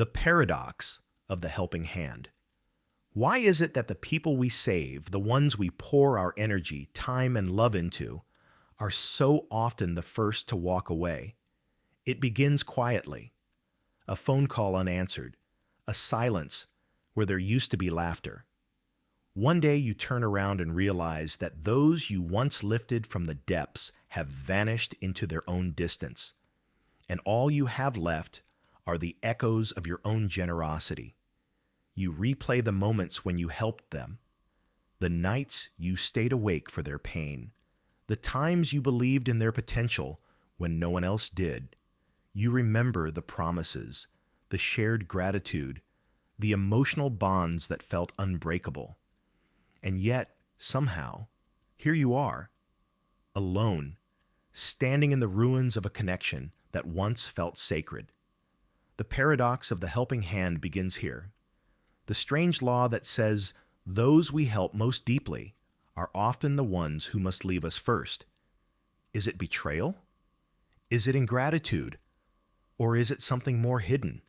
The paradox of the helping hand. Why is it that the people we save, the ones we pour our energy, time, and love into, are so often the first to walk away? It begins quietly. A phone call unanswered, a silence where there used to be laughter. One day you turn around and realize that those you once lifted from the depths have vanished into their own distance, and all you have left are the echoes of your own generosity. You replay the moments when you helped them, the nights you stayed awake for their pain, the times you believed in their potential when no one else did. You remember the promises, the shared gratitude, the emotional bonds that felt unbreakable. And yet, somehow, here you are, alone, standing in the ruins of a connection that once felt sacred. The paradox of the helping hand begins here. The strange law that says those we help most deeply are often the ones who must leave us first. Is it betrayal? Is it ingratitude? Or is it something more hidden?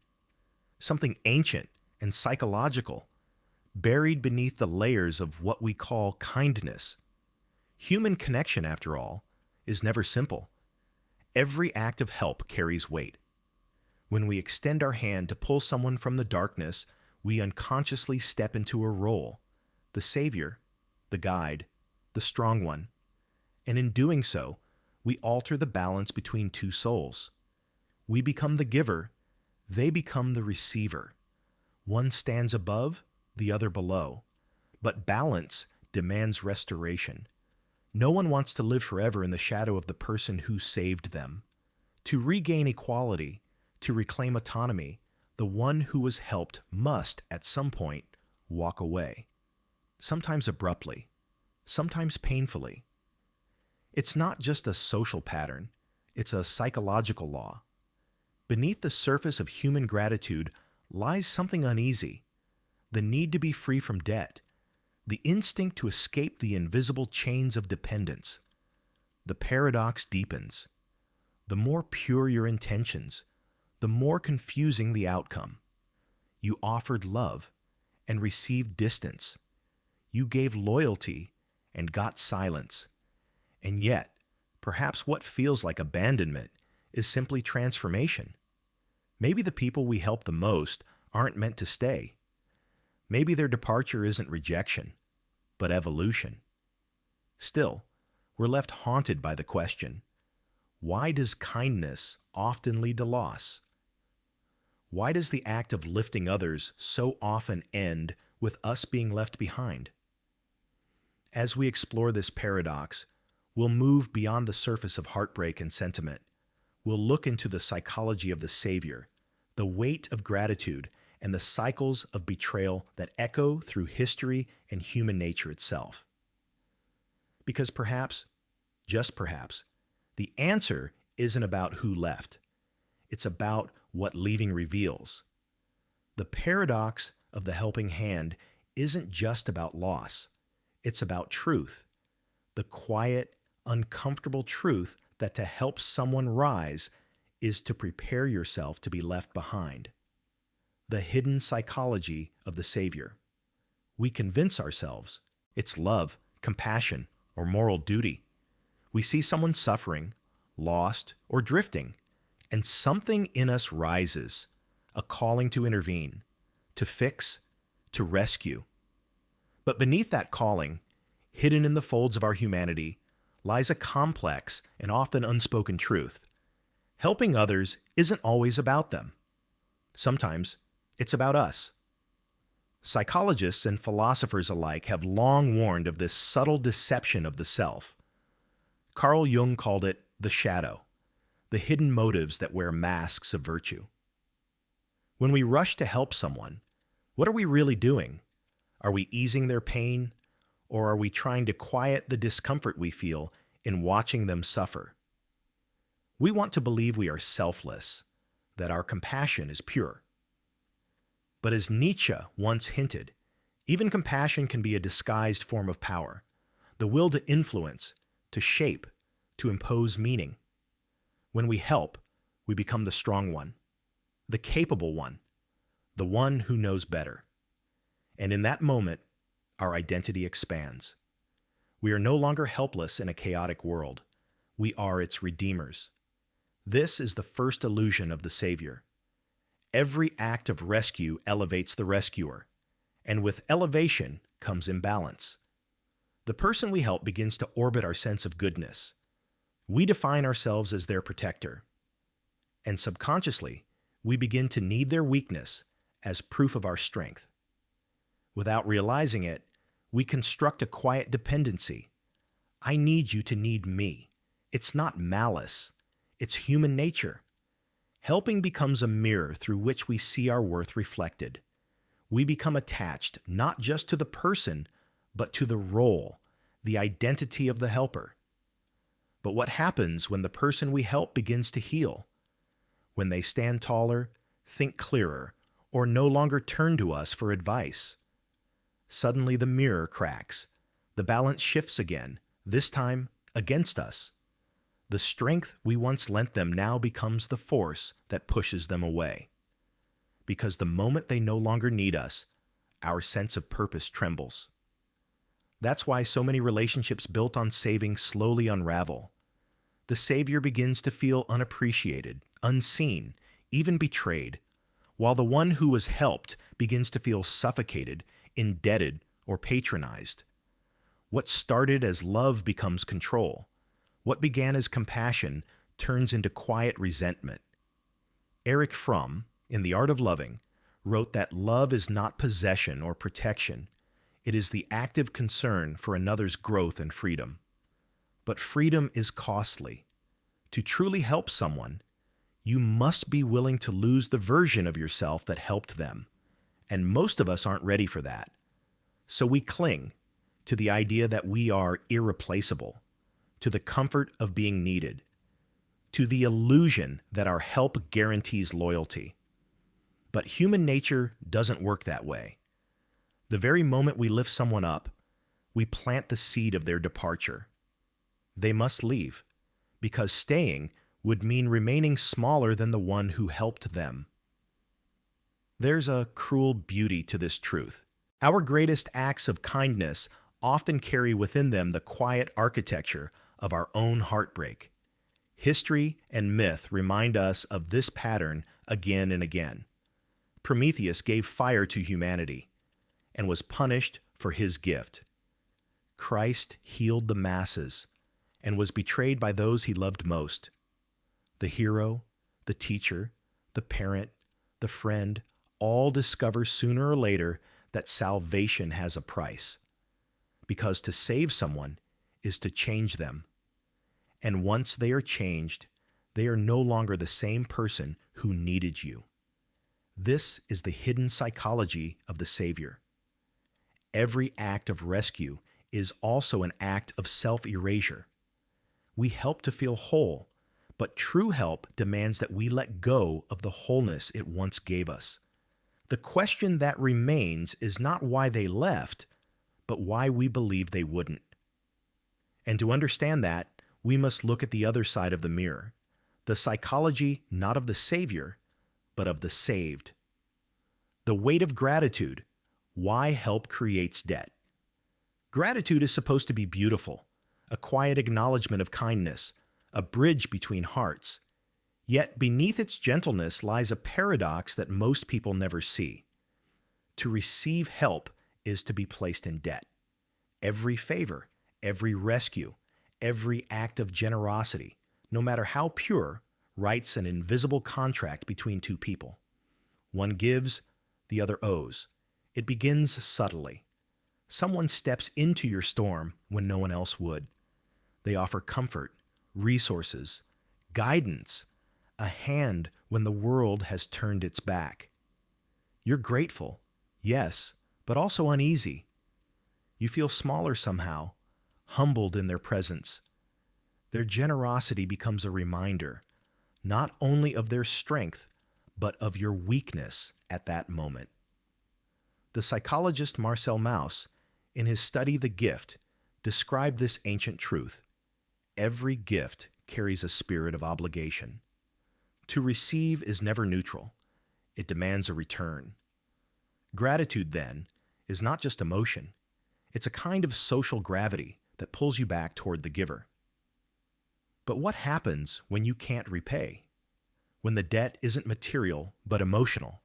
Something ancient and psychological, buried beneath the layers of what we call kindness. Human connection, after all, is never simple. Every act of help carries weight. When we extend our hand to pull someone from the darkness, we unconsciously step into a role, the savior, the guide, the strong one. And in doing so, we alter the balance between two souls. We become the giver, they become the receiver. One stands above, the other below. But balance demands restoration. No one wants to live forever in the shadow of the person who saved them. To regain equality, to reclaim autonomy, the one who was helped must, at some point, walk away. Sometimes abruptly, sometimes painfully. It's not just a social pattern, it's a psychological law. Beneath the surface of human gratitude lies something uneasy, the need to be free from debt, the instinct to escape the invisible chains of dependence. The paradox deepens. The more pure your intentions, the more confusing the outcome. You offered love and received distance. You gave loyalty and got silence. And yet, perhaps what feels like abandonment is simply transformation. Maybe the people we help the most aren't meant to stay. Maybe their departure isn't rejection, but evolution. Still, we're left haunted by the question, why does kindness often lead to loss? Why does the act of lifting others so often end with us being left behind? As we explore this paradox, we'll move beyond the surface of heartbreak and sentiment. We'll look into the psychology of the Savior, the weight of gratitude, and the cycles of betrayal that echo through history and human nature itself. Because perhaps, just perhaps, the answer isn't about who left. It's about what leaving reveals. The paradox of the helping hand isn't just about loss. It's about truth. The quiet, uncomfortable truth that to help someone rise is to prepare yourself to be left behind. The hidden psychology of the Savior. We convince ourselves it's love, compassion, or moral duty. We see someone suffering, lost, or drifting, and something in us rises, a calling to intervene, to fix, to rescue. But beneath that calling, hidden in the folds of our humanity, lies a complex and often unspoken truth. Helping others isn't always about them. Sometimes it's about us. Psychologists and philosophers alike have long warned of this subtle deception of the self. Carl Jung called it the shadow, the hidden motives that wear masks of virtue. When we rush to help someone, what are we really doing? Are we easing their pain, or are we trying to quiet the discomfort we feel in watching them suffer? We want to believe we are selfless, that our compassion is pure. But as Nietzsche once hinted, even compassion can be a disguised form of power, the will to influence, to shape, to impose meaning. When we help, we become the strong one, the capable one, the one who knows better. And in that moment, our identity expands. We are no longer helpless in a chaotic world. We are its redeemers. This is the first illusion of the Savior. Every act of rescue elevates the rescuer, and with elevation comes imbalance. The person we help begins to orbit our sense of goodness. We define ourselves as their protector, and subconsciously, we begin to need their weakness as proof of our strength. Without realizing it, we construct a quiet dependency. I need you to need me. It's not malice. It's human nature. Helping becomes a mirror through which we see our worth reflected. We become attached not just to the person, but to the role, the identity of the helper. But what happens when the person we help begins to heal? When they stand taller, think clearer, or no longer turn to us for advice? Suddenly the mirror cracks. The balance shifts again, this time against us. The strength we once lent them now becomes the force that pushes them away. Because the moment they no longer need us, our sense of purpose trembles. That's why so many relationships built on saving slowly unravel. The Savior begins to feel unappreciated, unseen, even betrayed, while the one who was helped begins to feel suffocated, indebted, or patronized. What started as love becomes control. What began as compassion turns into quiet resentment. Erich Fromm, in The Art of Loving, wrote that love is not possession or protection. It is the active concern for another's growth and freedom. But freedom is costly. To truly help someone, you must be willing to lose the version of yourself that helped them. And most of us aren't ready for that. So we cling to the idea that we are irreplaceable, to the comfort of being needed, to the illusion that our help guarantees loyalty. But human nature doesn't work that way. The very moment we lift someone up, we plant the seed of their departure. They must leave, because staying would mean remaining smaller than the one who helped them. There's a cruel beauty to this truth. Our greatest acts of kindness often carry within them the quiet architecture of our own heartbreak. History and myth remind us of this pattern again and again. Prometheus gave fire to humanity and was punished for his gift. Christ healed the masses and was betrayed by those he loved most. The hero, the teacher, the parent, the friend, all discover sooner or later that salvation has a price. Because to save someone is to change them. And once they are changed, they are no longer the same person who needed you. This is the hidden psychology of the Savior. Every act of rescue is also an act of self-erasure. We help to feel whole, but true help demands that we let go of the wholeness it once gave us. The question that remains is not why they left, but why we believe they wouldn't. And to understand that, we must look at the other side of the mirror, the psychology not of the Savior, but of the saved. The weight of gratitude, why help creates debt. Gratitude is supposed to be beautiful, a quiet acknowledgement of kindness, a bridge between hearts. Yet beneath its gentleness lies a paradox that most people never see. To receive help is to be placed in debt. Every favor, every rescue, every act of generosity, no matter how pure, writes an invisible contract between two people. One gives, the other owes. It begins subtly. Someone steps into your storm when no one else would. They offer comfort, resources, guidance, a hand when the world has turned its back. You're grateful, yes, but also uneasy. You feel smaller somehow, humbled in their presence. Their generosity becomes a reminder, not only of their strength, but of your weakness at that moment. The psychologist Marcel Mauss, in his study The Gift, described this ancient truth. Every gift carries a spirit of obligation. To receive is never neutral. It demands a return. Gratitude, then, is not just emotion. It's a kind of social gravity that pulls you back toward the giver. But what happens when you can't repay? When the debt isn't material but emotional?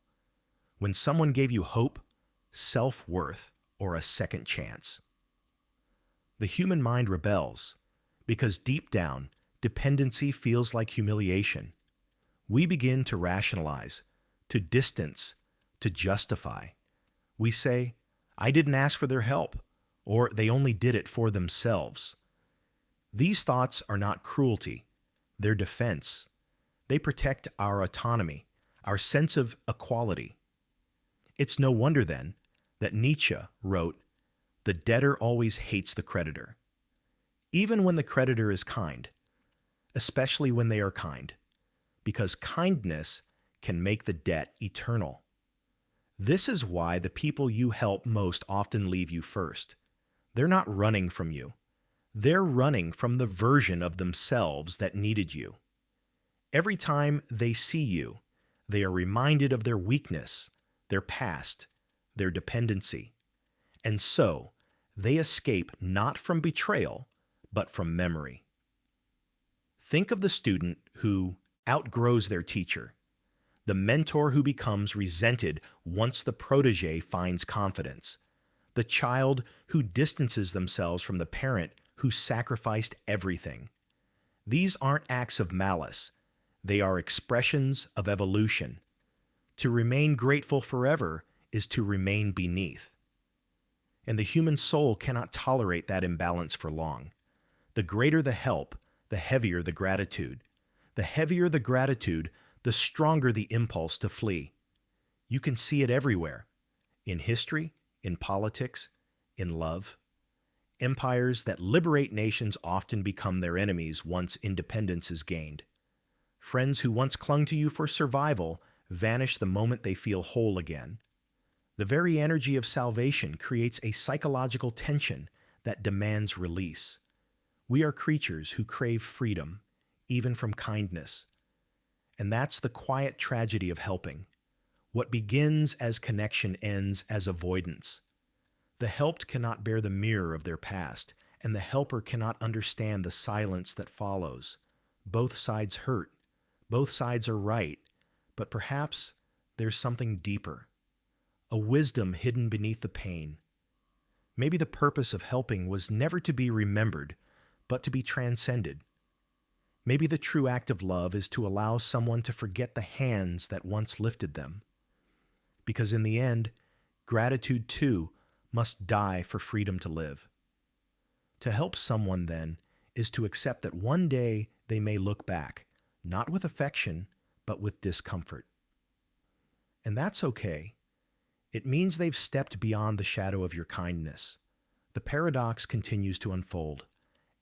When someone gave you hope, self-worth, or a second chance? The human mind rebels because deep down, dependency feels like humiliation. We begin to rationalize, to distance, to justify. We say, I didn't ask for their help, or they only did it for themselves. These thoughts are not cruelty, they're defense. They protect our autonomy, our sense of equality. It's no wonder, then, that Nietzsche wrote, "The debtor always hates the creditor," even when the creditor is kind, especially when they are kind, because kindness can make the debt eternal. This is why the people you help most often leave you first. They're not running from you. They're running from the version of themselves that needed you. Every time they see you, they are reminded of their weakness, their past, their dependency. And so, they escape not from betrayal, but from memory. Think of the student who outgrows their teacher, the mentor who becomes resented once the protege finds confidence, the child who distances themselves from the parent who sacrificed everything. These aren't acts of malice. They are expressions of evolution. To remain grateful forever is to remain beneath. And the human soul cannot tolerate that imbalance for long. The greater the help, the heavier the gratitude. The heavier the gratitude, the stronger the impulse to flee. You can see it everywhere. In history, in politics, in love. Empires that liberate nations often become their enemies once independence is gained. Friends who once clung to you for survival vanish the moment they feel whole again. The very energy of salvation creates a psychological tension that demands release. We are creatures who crave freedom, even from kindness. And that's the quiet tragedy of helping. What begins as connection ends as avoidance. The helped cannot bear the mirror of their past, and the helper cannot understand the silence that follows. Both sides hurt. Both sides are right. But perhaps there's something deeper. A wisdom hidden beneath the pain. Maybe the purpose of helping was never to be remembered, but to be transcended. Maybe the true act of love is to allow someone to forget the hands that once lifted them. Because in the end, gratitude too must die for freedom to live. To help someone, then, is to accept that one day they may look back, not with affection, but with discomfort. And that's okay. It means they've stepped beyond the shadow of your kindness. The paradox continues to unfold.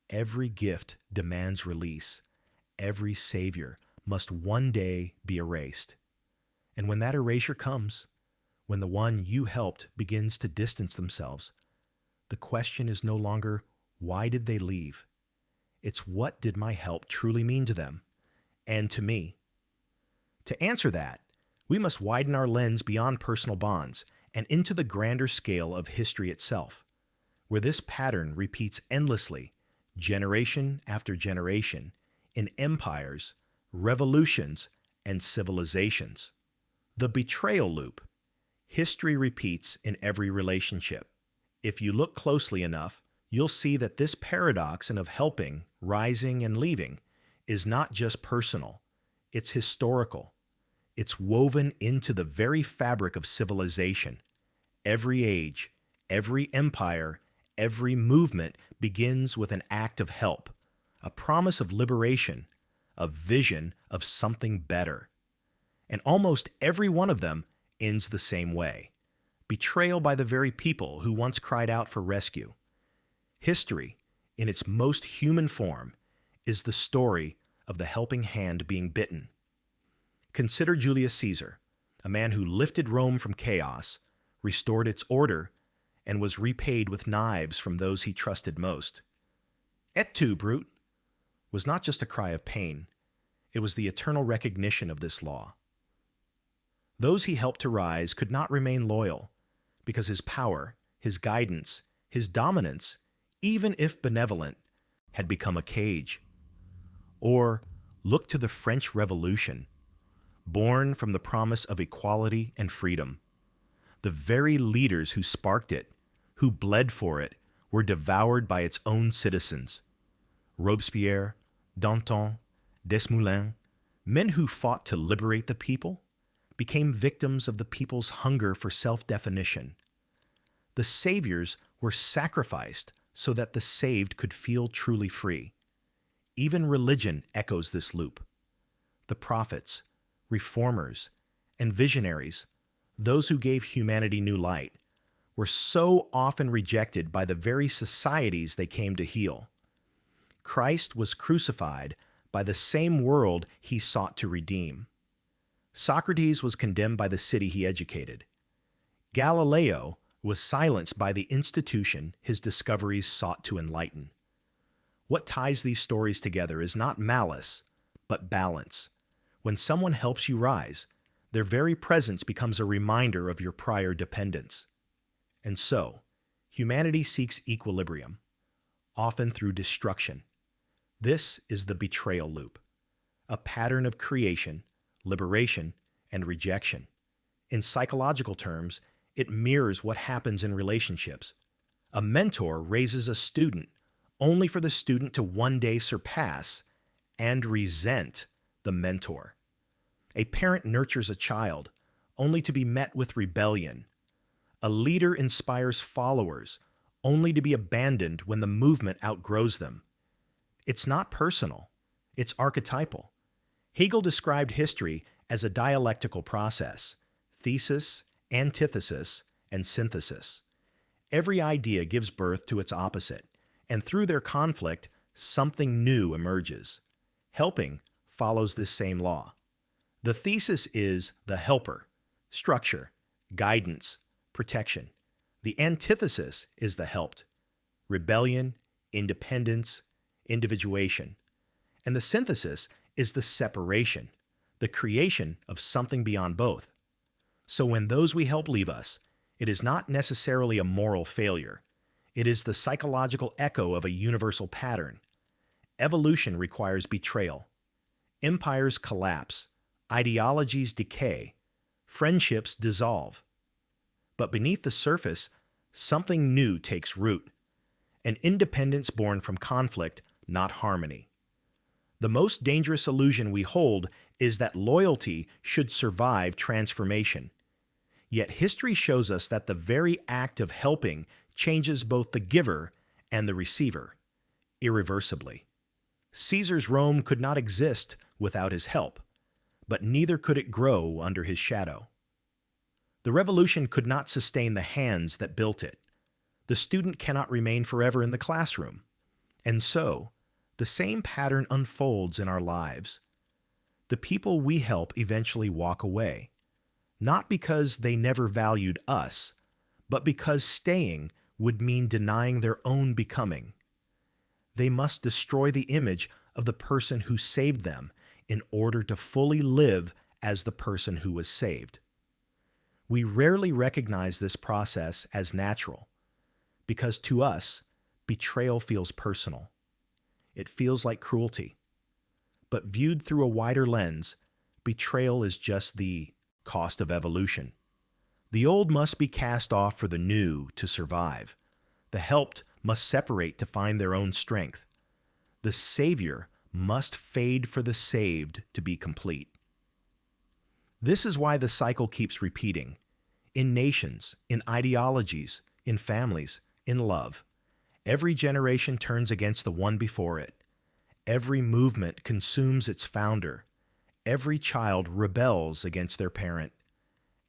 Every gift demands release. Every savior must one day be erased. And when that erasure comes, when the one you helped begins to distance themselves, the question is no longer, why did they leave? It's, what did my help truly mean to them and to me? To answer that, we must widen our lens beyond personal bonds and into the grander scale of history itself, where this pattern repeats endlessly, generation after generation, in empires, revolutions, and civilizations. The betrayal loop. History repeats in every relationship. If you look closely enough, you'll see that this paradox of helping, rising, and leaving is not just personal. It's historical. It's woven into the very fabric of civilization. Every age, every empire, every movement begins with an act of help, a promise of liberation, a vision of something better. And almost every one of them ends the same way: betrayal by the very people who once cried out for rescue. History, in its most human form, is the story of the helping hand being bitten. Consider Julius Caesar, a man who lifted Rome from chaos, restored its order, and was repaid with knives from those he trusted most. Et tu, Brute, was not just a cry of pain. It was the eternal recognition of this law. Those he helped to rise could not remain loyal. because his power, his guidance, his dominance, even if benevolent, had become a cage. Or look to the French Revolution, born from the promise of equality and freedom. The very leaders who sparked it, who bled for it, were devoured by its own citizens. Robespierre, Danton, Desmoulins, men who fought to liberate the people, became victims of the people's hunger for self-definition. The saviors were sacrificed so that the saved could feel truly free. Even religion echoes this loop. The prophets, reformers, and visionaries, those who gave humanity new light, were so often rejected by the very societies they came to heal. Christ was crucified by the same world he sought to redeem. Socrates was condemned by the city he educated. Galileo was silenced by the institution his discoveries sought to enlighten. What ties these stories together is not malice, but balance. When someone helps you rise, their very presence becomes a reminder of your prior dependence. And so, humanity seeks equilibrium, often through destruction. This is the betrayal loop, a pattern of creation, liberation, and rejection. In psychological terms, it mirrors what happens in relationships. A mentor raises a student only for the student to one day surpass and resent the mentor. A parent nurtures a child only to be met with rebellion. A leader inspires followers only to be abandoned when the movement outgrows them. It's not personal, it's archetypal. Hegel described history as a dialectical process: thesis, antithesis, and synthesis. Every idea gives birth to its opposite, and through their conflict, something new emerges. Helping follows this same law. The thesis is the helper, structure, guidance, protection. The antithesis is the helped, rebellion, independence, individuation. And the synthesis is the separation, the creation of something beyond both. So when those we help leave us, it is not necessarily a moral failure. It is the psychological echo of a universal pattern. Evolution requires betrayal. Empires collapse. Ideologies decay. Friendships dissolve. But beneath the surface, something new takes root. An independence born from conflict, not harmony. The most dangerous illusion we hold is that loyalty should survive transformation. Yet history shows us that the very act of helping changes both the giver and the receiver, irreversibly. Caesar's Rome could not exist without his help, but neither could it grow under his shadow. The revolution could not sustain the hands that built it. The student cannot remain forever in the classroom. And so, the same pattern unfolds in our lives. The people we help eventually walk away, not because they never valued us, but because staying would mean denying their own becoming. They must destroy the image of the person who saved them in order to fully live as the person who was saved. We rarely recognize this process as natural, because to us, betrayal feels personal. It feels like cruelty. But viewed through a wider lens, betrayal is just the cost of evolution. The old must be cast off for the new to survive. The helped must separate to find their own strength. The Savior must fade for the saved to be complete. This is why the cycle keeps repeating. In nations, in ideologies, in families, in love. Every generation turns against the one before it. Every movement consumes its founder. Every child rebels against their parent.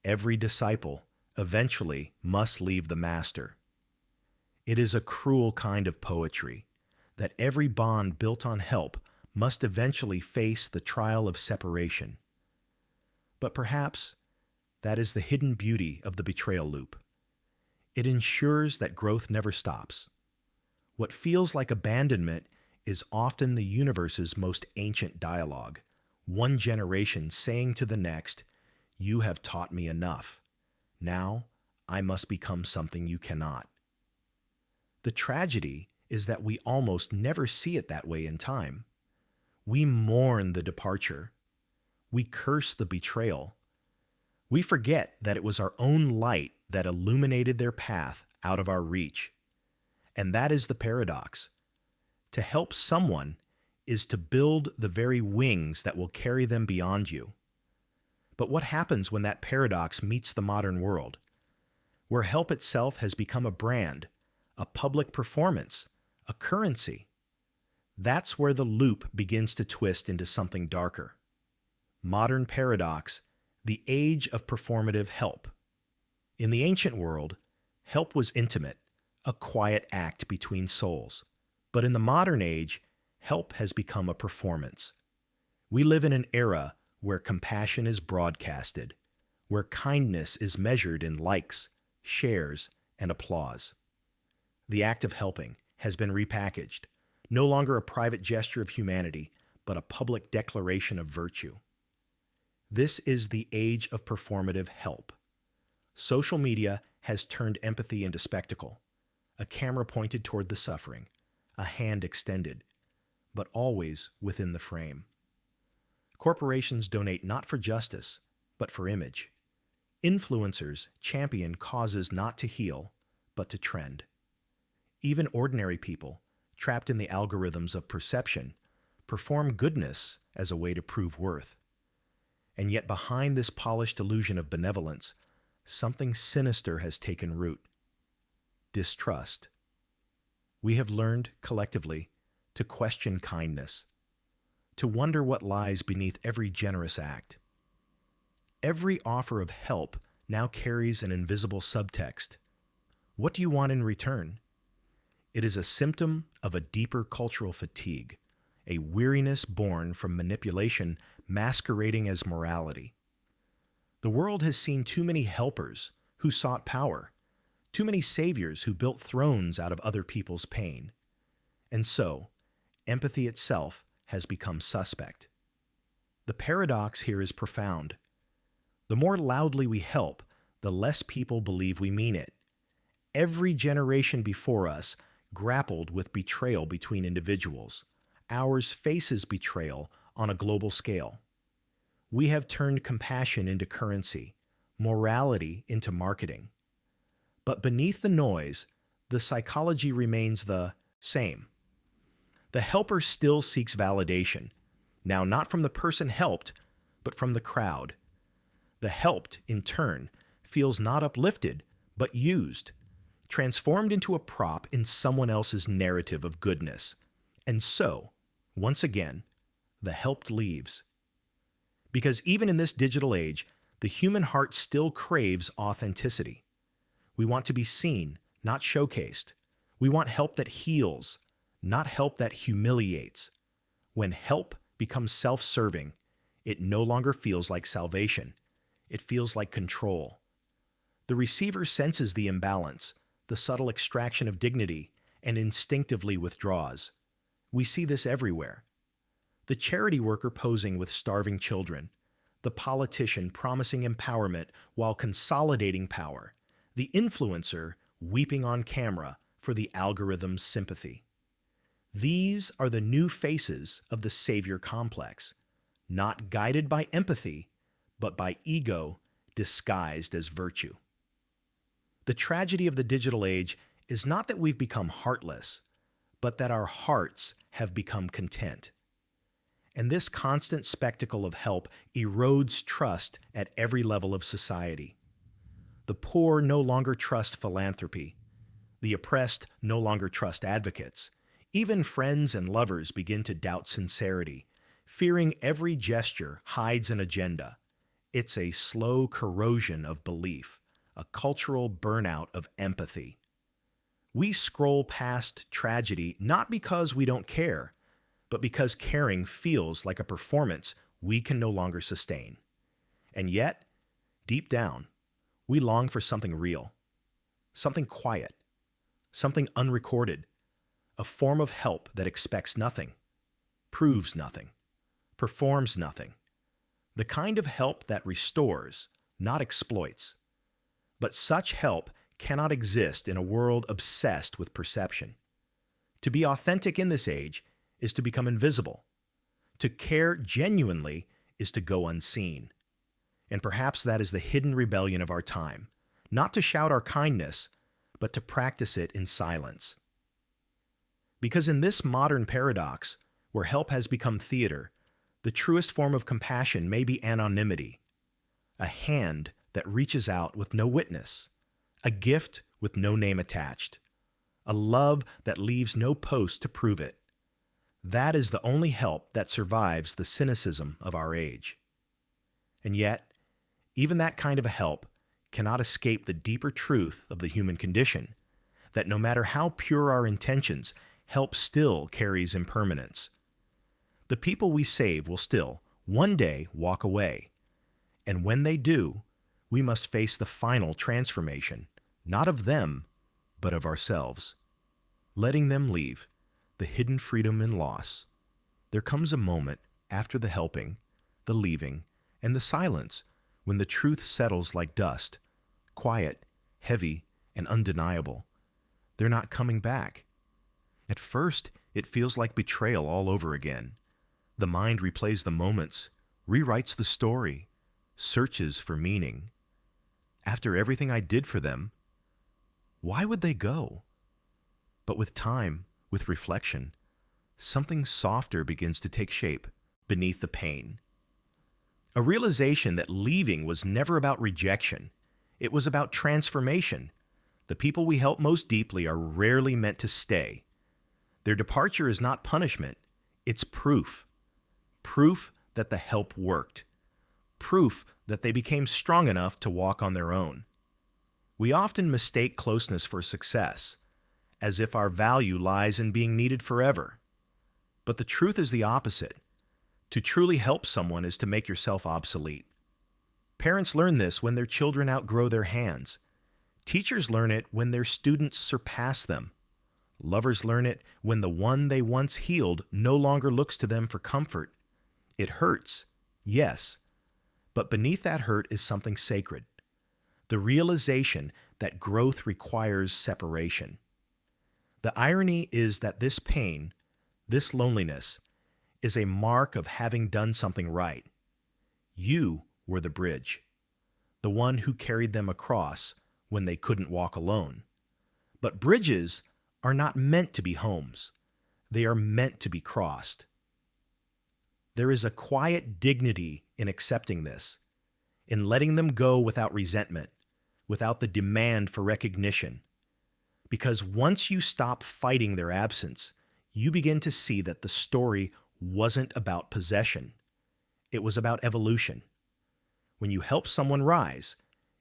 Every disciple eventually must leave the master. It is a cruel kind of poetry that every bond built on help must eventually face the trial of separation. But perhaps that is the hidden beauty of the betrayal loop. It ensures that growth never stops. What feels like abandonment is often the universe's most ancient dialogue, one generation saying to the next, "You have taught me enough. Now I must become something you cannot. The tragedy is that we almost never see it that way in time. We mourn the departure. We curse the betrayal. We forget that it was our own light that illuminated their path out of our reach. And that is the paradox. To help someone is to build the very wings that will carry them beyond you. But what happens when that paradox meets the modern world, where help itself has become a brand, a public performance, a currency? That's where the loop begins to twist into something darker. Modern paradox, the age of performative help. In the ancient world, help was intimate, a quiet act between souls. But in the modern age, help has become a performance. We live in an era where compassion is broadcasted, where kindness is measured in likes, shares, and applause. The act of helping has been repackaged, no longer a private gesture of humanity, but a public declaration of virtue. This is the age of performative help. Social media has turned empathy into spectacle, a camera pointed toward the suffering, a hand extended, but always within the frame. Corporations donate not for justice, but for image. Influencers champion causes not to heal, but to trend. Even ordinary people, trapped in the algorithms of perception, perform goodness as a way to prove worth. And yet behind this polished illusion of benevolence, something sinister has taken root. Distrust. We have learned, collectively, to question kindness, to wonder what lies beneath every generous act. Every offer of help now carries an invisible subtext. What do you want in return? It is a symptom of a deeper cultural fatigue, a weariness born from manipulation masquerading as morality. The world has seen too many helpers who sought power, too many saviors who built thrones out of other people's pain. And so, empathy itself has become suspect. The paradox here is profound. The more loudly we help, the less people believe we mean it. Every generation before us grappled with betrayal between individuals. Ours faces betrayal on a global scale. We have turned compassion into currency, morality into marketing. But beneath the noise, the psychology remains the same. The helper still seeks validation, now not from the person helped, but from the crowd. The helped, in turn, feels not uplifted, but used, transformed into a prop in someone else's narrative of goodness. And so, once again, the helped leaves. Because even in this digital age, the human heart still craves authenticity. We want to be seen, not showcased. We want help that heals, not help that humiliates. When help becomes self-serving, it no longer feels like salvation. It feels like control. The receiver senses the imbalance, the subtle extraction of dignity, and instinctively withdraws. We see this everywhere. The charity worker posing with starving children, the politician promising empowerment while consolidating power, the influencer weeping on camera for the algorithm's sympathy. These are the new faces of the savior complex, not guided by empathy, but by ego disguised as virtue. The tragedy of the digital age is not that we've become heartless, but that our hearts have become content. And this constant spectacle of help erodes trust at every level of society. The poor no longer trust philanthropy. The oppressed no longer trust advocates. Even friends and lovers begin to doubt sincerity, fearing every gesture hides an agenda. It's a slow corrosion of belief, a cultural burnout of empathy. We scroll past tragedy not because we don't care, but because caring feels like a performance we can no longer sustain. And yet, deep down, we long for something real, something quiet, something unrecorded, a form of help that expects nothing, proves nothing, performs nothing, the kind of help that restores, not exploits. But such help cannot exist in a world obsessed with perception. To be authentic in this age is to become invisible. To care genuinely is to go unseen. And perhaps that is the hidden rebellion of our time, not to shout our kindness, but to practice it in silence. Because in this modern paradox, where help has become theater, the truest form of compassion may be anonymity, a hand that reaches out with no witness, a gift with no name attached, a love that leaves no post to prove it. That is the only help that survives the cynicism of our age. And yet, even that kind of a help cannot escape the deeper truth of the human condition, that no matter how pure our intentions, help still carries impermanence. The people we save will still, one day, walk away. And when they do, we must face the final transformation, not of them, but of ourselves. Letting them leave, the hidden freedom in loss. There comes a moment after the helping, the leaving, and the silence when the truth settles like dust, quiet, heavy, and undeniable. They're not coming back. At first, it feels like betrayal all over again. The mind replays the moments, rewrites the story, searches for meaning. After everything I did for them, why would they go? But with time, with reflection, something softer begins to take shape beneath the pain. A realization that leaving was never about rejection. It was about transformation. The people we help most deeply are rarely meant to stay. Their departure is not punishment. It's proof. Proof that the help worked. Proof that they became strong enough to walk on their own. We often mistake closeness for success, as if our value lies in being needed forever. But the truth is the opposite. To truly help someone is to make yourself obsolete. Parents learn this when their children outgrow their hands. Teachers learn it when their students surpass them. Lovers learn it when the one they once healed no longer looks to them for comfort. It hurts, yes, but beneath that hurt is something sacred. The realization that growth requires separation. The irony is that this pain, this loneliness, is a mark of having done something right. You were the bridge, the one who carried them across when they couldn't walk alone. But bridges are not meant to be homes. They are meant to be crossed. There is a quiet dignity in accepting this, in letting them go without resentment, without the demand for recognition. Because once you stop fighting their absence, you begin to see that the story wasn't about possession. It was about evolution. When you help someone rise,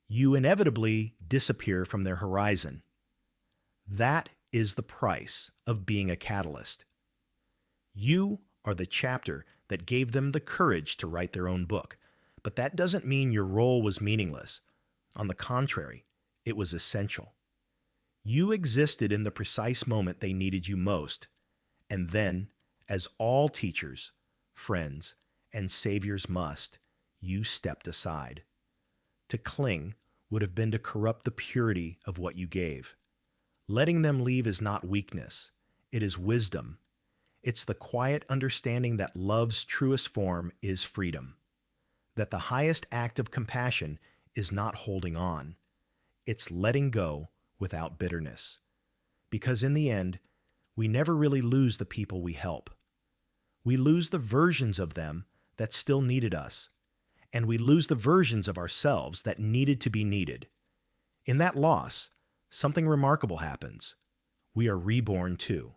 you inevitably disappear from their horizon. That is the price of being a catalyst. You are the chapter that gave them the courage to write their own book, but that doesn't mean your role was meaningless. On the contrary, it was essential. You existed in the precise moment they needed you most, and then, as all teachers, friends, and saviors must, you stepped aside. To cling would have been to corrupt the purity of what you gave. Letting them leave is not weakness. It is wisdom. It's the quiet understanding that love's truest form is freedom. That the highest act of compassion is not holding on. It's letting go without bitterness. Because in the end, we never really lose the people we help. We lose the versions of them that still needed us, and we lose the versions of ourselves that needed to be needed. In that loss, something remarkable happens. We are reborn too.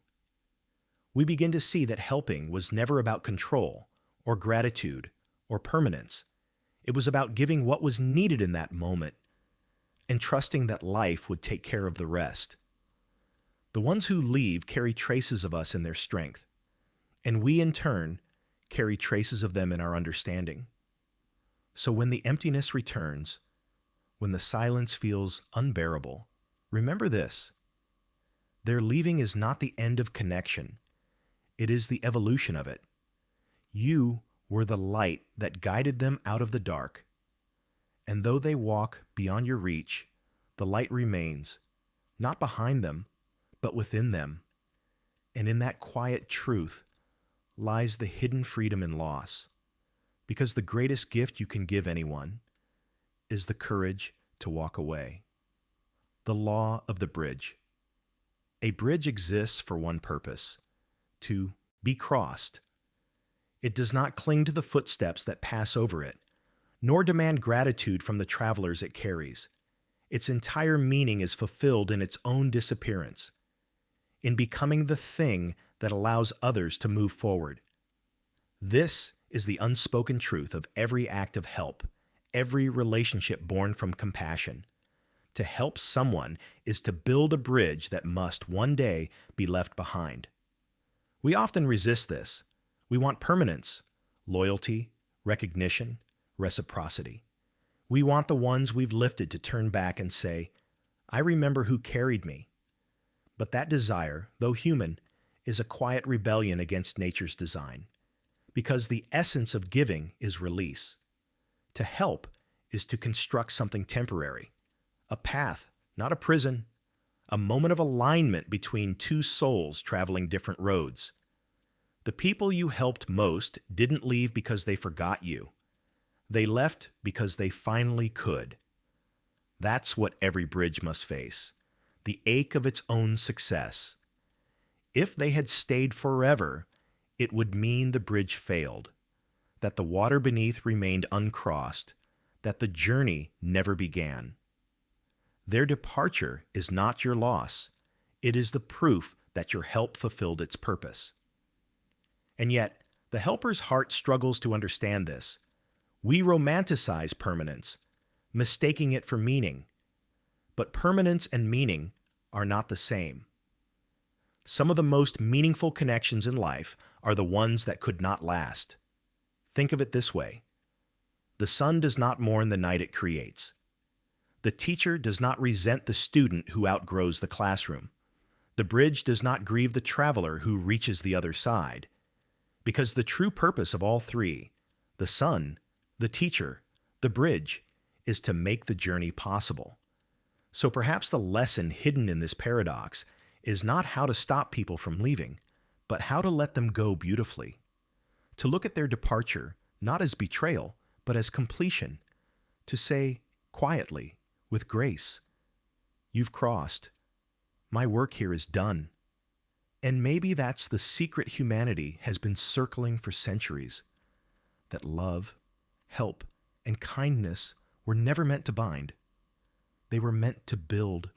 We begin to see that helping was never about control, or gratitude, or permanence. It was about giving what was needed in that moment, and trusting that life would take care of the rest. The ones who leave carry traces of us in their strength, and we in turn carry traces of them in our understanding. So when the emptiness returns, when the silence feels unbearable, remember this: their leaving is not the end of connection. It is the evolution of it. You were the light that guided them out of the dark. And though they walk beyond your reach, The light remains, not behind them, but within them. And in that quiet truth lies the hidden freedom in loss. Because the greatest gift you can give anyone is the courage to walk away. The law of the bridge. A bridge exists for one purpose, to be crossed. It does not cling to the footsteps that pass over it, nor demand gratitude from the travelers it carries. Its entire meaning is fulfilled in its own disappearance, in becoming the thing that allows others to move forward. This is the unspoken truth of every act of help, every relationship born from compassion. To help someone is to build a bridge that must one day be left behind. We often resist this. We want permanence, loyalty, recognition, reciprocity. We want the ones we've lifted to turn back and say, "I remember who carried me." But that desire, though human, is a quiet rebellion against nature's design, because the essence of giving is release. To help is to construct something temporary, a path, not a prison, a moment of alignment between two souls traveling different roads. The people you helped most didn't leave because they forgot you. They left because they finally could. That's what every bridge must face, the ache of its own success. If they had stayed forever, it would mean the bridge failed, that the water beneath remained uncrossed, that the journey never began. Their departure is not your loss. It is the proof that your help fulfilled its purpose. And yet, the helper's heart struggles to understand this. We romanticize permanence, mistaking it for meaning. But permanence and meaning are not the same. Some of the most meaningful connections in life are the ones that could not last. Think of it this way. The sun does not mourn the night it creates. The teacher does not resent the student who outgrows the classroom. The bridge does not grieve the traveler who reaches the other side. Because the true purpose of all three, the sun, the teacher, the bridge, is to make the journey possible. So perhaps the lesson hidden in this paradox is not how to stop people from leaving, but how to let them go beautifully. To look at their departure not as betrayal, but as completion. To say quietly, with grace, "You've crossed. My work here is done." And maybe that's the secret humanity has been circling for centuries. That love, help, and kindness were never meant to bind. They were meant to build.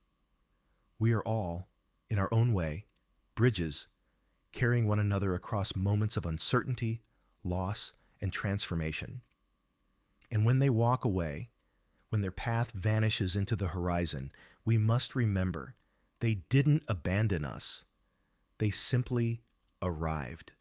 We are all, in our own way, bridges, carrying one another across moments of uncertainty, loss, and transformation. And when they walk away, when their path vanishes into the horizon, we must remember they didn't abandon us. They simply arrived.